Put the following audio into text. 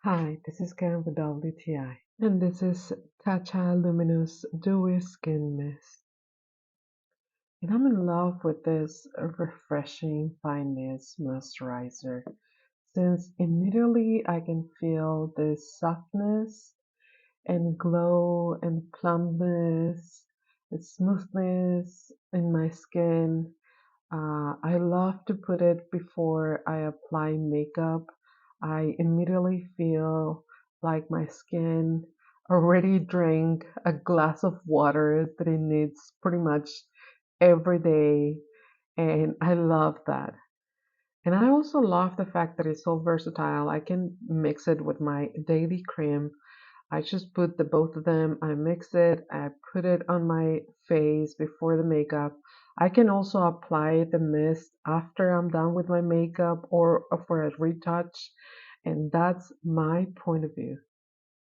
Hi, this is Karen with WTI, and this is TATCHA Luminous Dewy Skin Mist. And I'm in love with this refreshing fineness moisturizer since immediately I can feel this softness and glow and plumpness and smoothness in my skin. I love to put it before I apply makeup. I immediately feel like my skin already drank a glass of water that it needs pretty much every day. And I love that. And I also love the fact that it's so versatile. I can mix it with my daily cream. I just put the both of them, I mix it, I put it on my face before the makeup. I can also apply the mist after I'm done with my makeup or for a retouch. And that's my point of view.